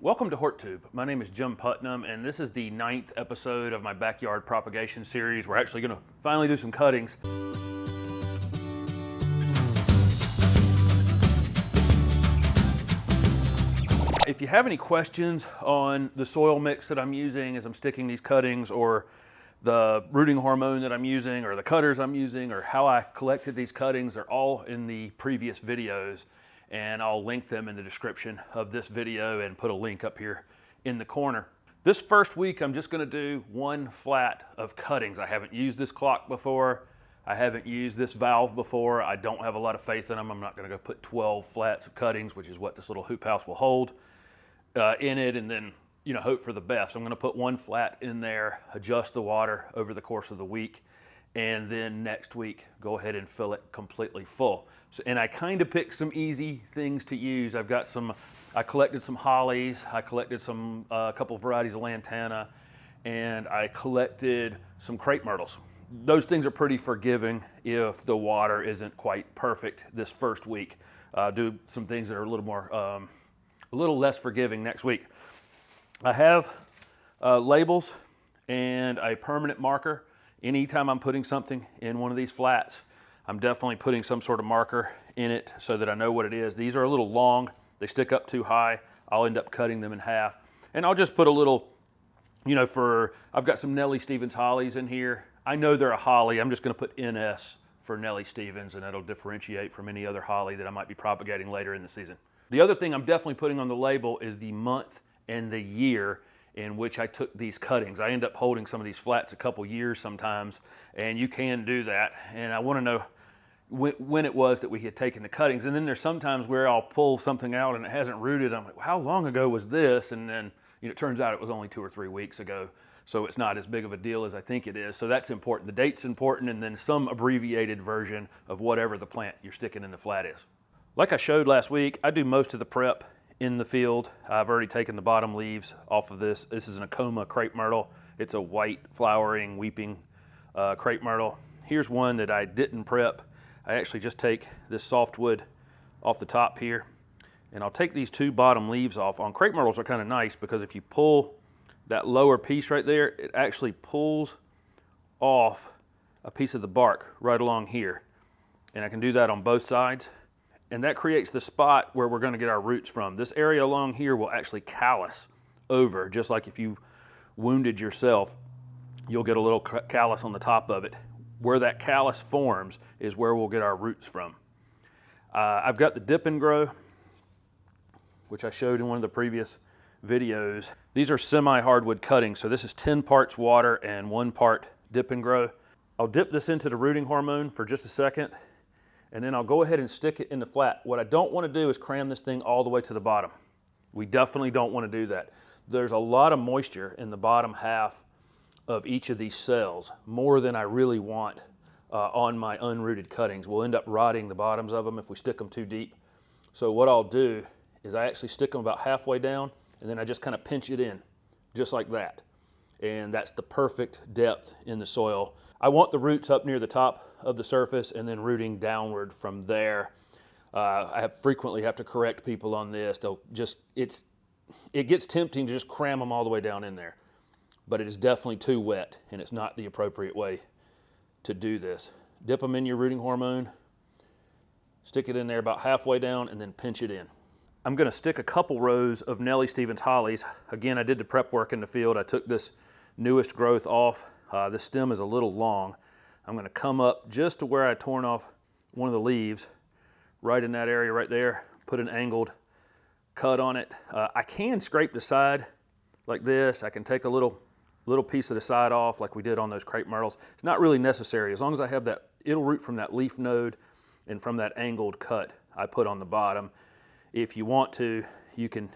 Welcome to HortTube. My name is Jim Putnam, and this is the 9th episode of my backyard propagation series. We're actually going to finally do some cuttings. If you have any questions on the soil mix that I'm using as I'm sticking these cuttings, or the rooting hormone that I'm using, or the cutters I'm using, or how I collected these cuttings, they're all in the previous videos, and I'll link them in the description of this video and put a link up here in the corner. This first week I'm just going to do one flat of cuttings. I haven't used this clock before. I haven't used this valve before. I don't have a lot of faith in them. I'm not going to go put 12 flats of cuttings, which is what this little hoop house will hold, in it, and then hope for the best. I'm going to put one flat in there, adjust the water over the course of the week, and then next week go ahead and fill it completely full. So, and I kind of picked some easy things to use. I collected some Hollies, I collected some a couple varieties of Lantana, and I collected some Crape Myrtles. Those things are pretty forgiving if the water isn't quite perfect this first week. Do some things that are a little less forgiving next week. I have labels and a permanent marker. Anytime I'm putting something in one of these flats, I'm definitely putting some sort of marker in it so that I know what it is. These are a little long. They stick up too high. I'll end up cutting them in half. And I'll just put a little, I've got some Nellie Stevens Hollies in here. I know they're a holly. I'm just going to put NS for Nellie Stevens, and that'll differentiate from any other holly that I might be propagating later in the season. The other thing I'm definitely putting on the label is the month and the year in which I took these cuttings. I end up holding some of these flats a couple years sometimes, and you can do that. And I want to know when it was that we had taken the cuttings. And then there's sometimes where I'll pull something out and it hasn't rooted. I'm like, how long ago was this? And then it turns out it was only 2 or 3 weeks ago. So it's not as big of a deal as I think it is. So that's important. The date's important, and then some abbreviated version of whatever the plant you're sticking in the flat is. Like I showed last week, I do most of the prep in the field. I've already taken the bottom leaves off of this. This is an Encore Crape Myrtle. It's a white flowering weeping Crape Myrtle. Here's one that I didn't prep. I actually just take this softwood off the top here, and I'll take these 2 bottom leaves off. On Crape Myrtles are kind of nice because if you pull that lower piece right there, it actually pulls off a piece of the bark right along here. And I can do that on both sides. And that creates the spot where we're going to get our roots from. This area along here will actually callus over, just like if you wounded yourself, you'll get a little callus on the top of it. Where that callus forms is where we'll get our roots from. I've got the dip and grow, which I showed in one of the previous videos. These are semi-hardwood cuttings, so this is 10 parts water and 1 part dip and grow. I'll dip this into the rooting hormone for just a second, and then I'll go ahead and stick it in the flat. What I don't want to do is cram this thing all the way to the bottom. We definitely don't want to do that. There's a lot of moisture in the bottom half of each of these cells, more than I really want on my unrooted cuttings. We'll end up rotting the bottoms of them if we stick them too deep. So what I'll do is I actually stick them about halfway down, and then I just kind of pinch it in, just like that. And that's the perfect depth in the soil. I want the roots up near the top of the surface and then rooting downward from there. I frequently have to correct people on this. It gets tempting to just cram them all the way down in there, but it is definitely too wet, and it's not the appropriate way to do this. Dip them in your rooting hormone, stick it in there about halfway down, and then pinch it in. I'm going to stick a couple rows of Nellie Stevens Hollies. Again, I did the prep work in the field. I took this newest growth off. This stem is a little long. I'm going to come up just to where I torn off one of the leaves, right in that area right there, put an angled cut on it. I can scrape the side like this. I can take a little piece of the side off like we did on those Crape Myrtles. It's not really necessary. As long as I have that, it'll root from that leaf node and from that angled cut I put on the bottom. If you want to, you can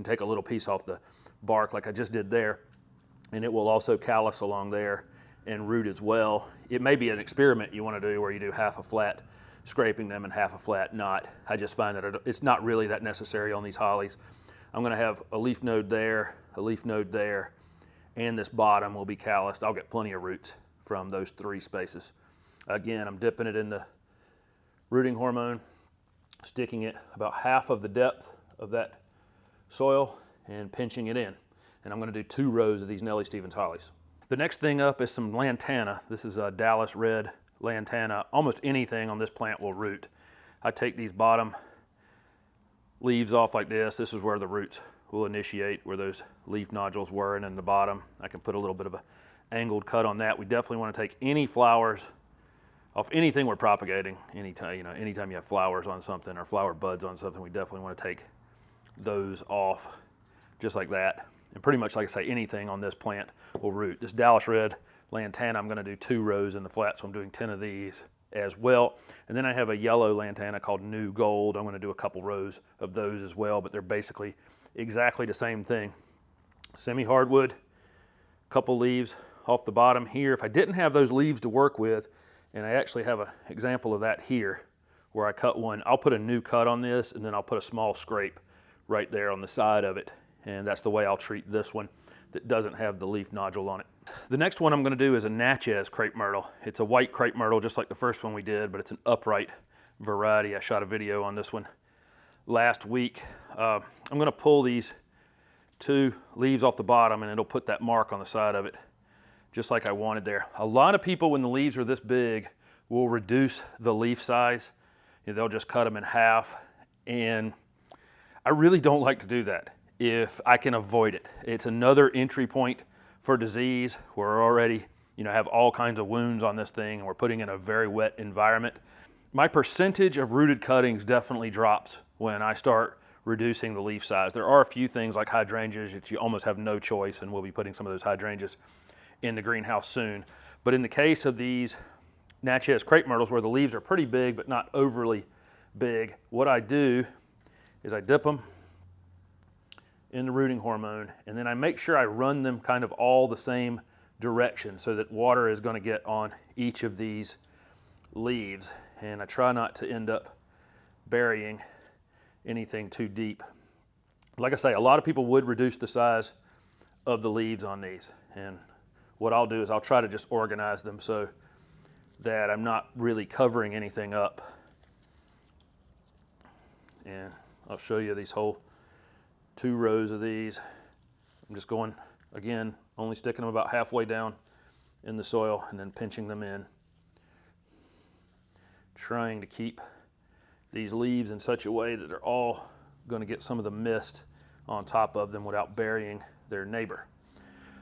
take a little piece off the bark like I just did there, and it will also callus along there and root as well. It may be an experiment you want to do where you do half a flat scraping them and half a flat not. I just find that it's not really that necessary on these hollies. I'm going to have a leaf node there, a leaf node there, and this bottom will be calloused. I'll get plenty of roots from those 3 spaces. Again, I'm dipping it in the rooting hormone, sticking it about half of the depth of that soil, and pinching it in. And I'm going to do 2 rows of these Nellie Stevens hollies. The next thing up is some Lantana. This is a Dallas red Lantana. Almost anything on this plant will root. I take these bottom leaves off like this. This is where the roots will initiate, where those leaf nodules were, and in the bottom I can put a little bit of an angled cut on that. We definitely want to take any flowers off anything we're propagating. Anytime you have flowers on something or flower buds on something, we definitely want to take those off just like that. And pretty much, like I say, anything on this plant will root. This Dallas red Lantana, I'm going to do 2 rows in the flat, so I'm doing 10 of these as well. And then I have a yellow Lantana called New Gold. I'm going to do a couple rows of those as well, but they're basically exactly the same thing. Semi-hardwood, couple leaves off the bottom here. If I didn't have those leaves to work with, and I actually have an example of that here where I cut one, I'll put a new cut on this, and then I'll put a small scrape right there on the side of it. And that's the way I'll treat this one that doesn't have the leaf nodule on it. The next one I'm going to do is a Natchez Crape Myrtle. It's a white Crape Myrtle just like the first one we did, but it's an upright variety. I shot a video on this one last week. I'm going to pull these 2 leaves off the bottom, and it'll put that mark on the side of it just like I wanted there. A lot of people, when the leaves are this big, will reduce the leaf size. They'll just cut them in half, and I really don't like to do that if I can avoid it. It's another entry point for disease. We're already, have all kinds of wounds on this thing, and we're putting in a very wet environment. My percentage of rooted cuttings definitely drops when I start reducing the leaf size. There are a few things like hydrangeas that you almost have no choice, and we'll be putting some of those hydrangeas in the greenhouse soon. But in the case of these Natchez Crape Myrtles, where the leaves are pretty big but not overly big, what I do is I dip them in the rooting hormone, and then I make sure I run them kind of all the same direction so that water is going to get on each of these leaves, and I try not to end up burying anything too deep. Like I say, a lot of people would reduce the size of the leaves on these, and what I'll do is I'll try to just organize them so that I'm not really covering anything up. And I'll show you these whole 2 rows of these. I'm just going, again, only sticking them about halfway down in the soil and then pinching them in. Trying to keep these leaves in such a way that they're all going to get some of the mist on top of them without burying their neighbor.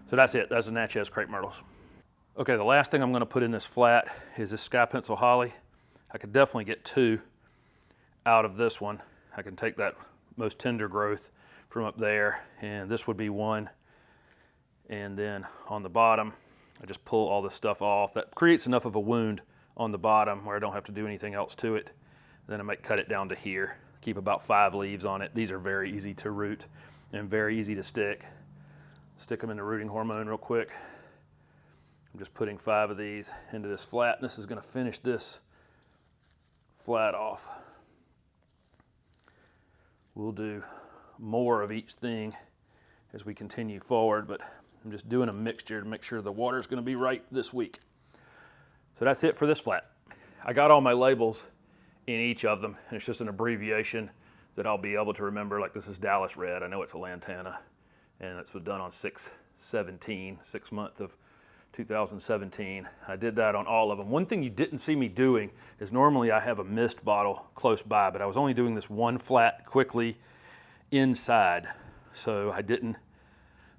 So that's it. That's the Natchez Crape Myrtles. Okay, the last thing I'm going to put in this flat is this Sky Pencil Holly. I could definitely get 2 out of this one. I can take that most tender growth from up there, and this would be 1. And then on the bottom, I just pull all this stuff off. That creates enough of a wound on the bottom where I don't have to do anything else to it. Then I might cut it down to here. Keep about 5 leaves on it. These are very easy to root and very easy to stick. Stick them in the rooting hormone real quick. I'm just putting 5 of these into this flat. This is going to finish this flat off. We'll do more of each thing as we continue forward, but I'm just doing a mixture to make sure the water is going to be right this week. So that's it for this flat. I got all my labels in each of them, and it's just an abbreviation that I'll be able to remember. Like this is Dallas Red. I know it's a Lantana, and it's done on 6/17, 6th month of 2017. I did that on all of them. One thing you didn't see me doing is normally I have a mist bottle close by, but I was only doing this one flat quickly inside, so I didn't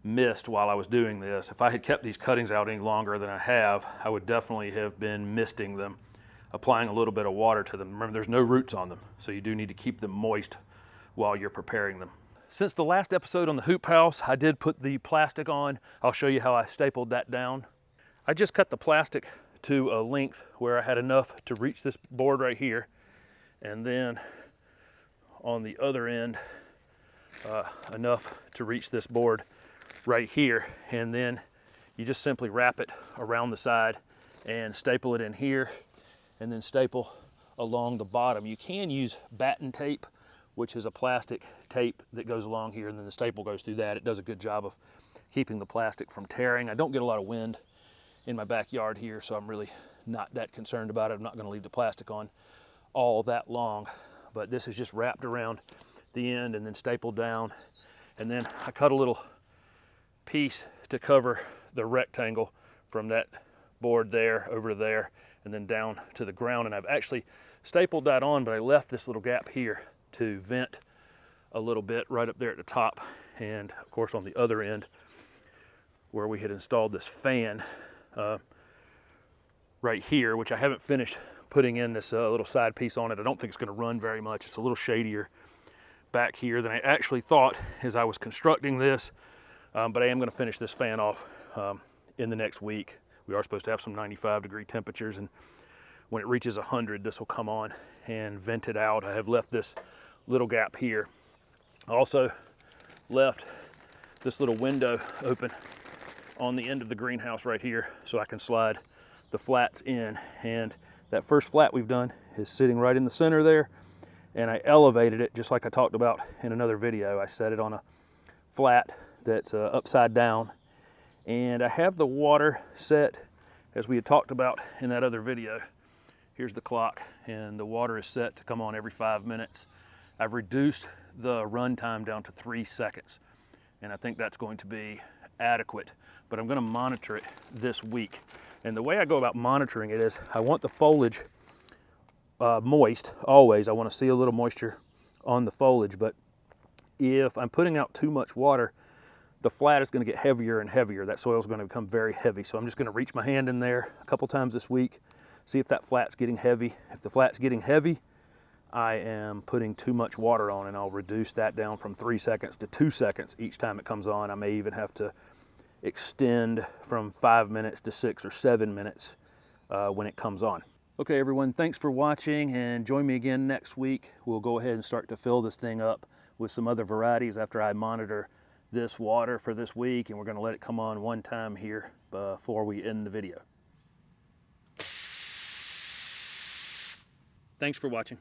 mist while I was doing this. If I had kept these cuttings out any longer than I have, I would definitely have been misting them, applying a little bit of water to them. Remember, there's no roots on them, so you do need to keep them moist while you're preparing them. Since the last episode on the hoop house, I did put the plastic on. I'll show you how I stapled that down. I just cut the plastic to a length where I had enough to reach this board right here, and then on the other end, enough to reach this board right here, and then you just simply wrap it around the side and staple it in here, and then staple along the bottom. You can use batten tape, which is a plastic tape that goes along here, and then the staple goes through that. It does a good job of keeping the plastic from tearing. I don't get a lot of wind in my backyard here, so I'm really not that concerned about it. I'm not going to leave the plastic on all that long, but this is just wrapped around the end and then stapled down, And then I cut a little piece to cover the rectangle from that board there over there and then down to the ground. And I've actually stapled that on, but I left this little gap here to vent a little bit right up there at the top. And of course on the other end where we had installed this fan right here, which I haven't finished putting in this little side piece on it. I don't think it's going to run very much. It's a little shadier back here than I actually thought as I was constructing this, but I am going to finish this fan off in the next week. We are supposed to have some 95-degree temperatures, and when it reaches 100, this will come on and vent it out. I have left this little gap here. I also left this little window open on the end of the greenhouse right here so I can slide the flats in. And that first flat we've done is sitting right in the center there, and I elevated it just like I talked about in another video. I set it on a flat that's upside down, and I have the water set as we had talked about in that other video. Here's the clock, and the water is set to come on every 5 minutes. I've reduced the run time down to 3 seconds, and I think that's going to be adequate, but I'm going to monitor it this week. And the way I go about monitoring it is I want the foliage moist always. I want to see a little moisture on the foliage, but if I'm putting out too much water, the flat is going to get heavier and heavier. That soil is going to become very heavy. So I'm just going to reach my hand in there a couple times this week, see if that flat's getting heavy. If the flat's getting heavy, I am putting too much water on, and I'll reduce that down from 3 seconds to 2 seconds each time it comes on. I may even have to extend from 5 minutes to 6 or 7 minutes when it comes on. Okay, everyone, thanks for watching, and join me again next week. We'll go ahead and start to fill this thing up with some other varieties after I monitor this water for this week, and we're going to let it come on one time here before we end the video. Thanks for watching.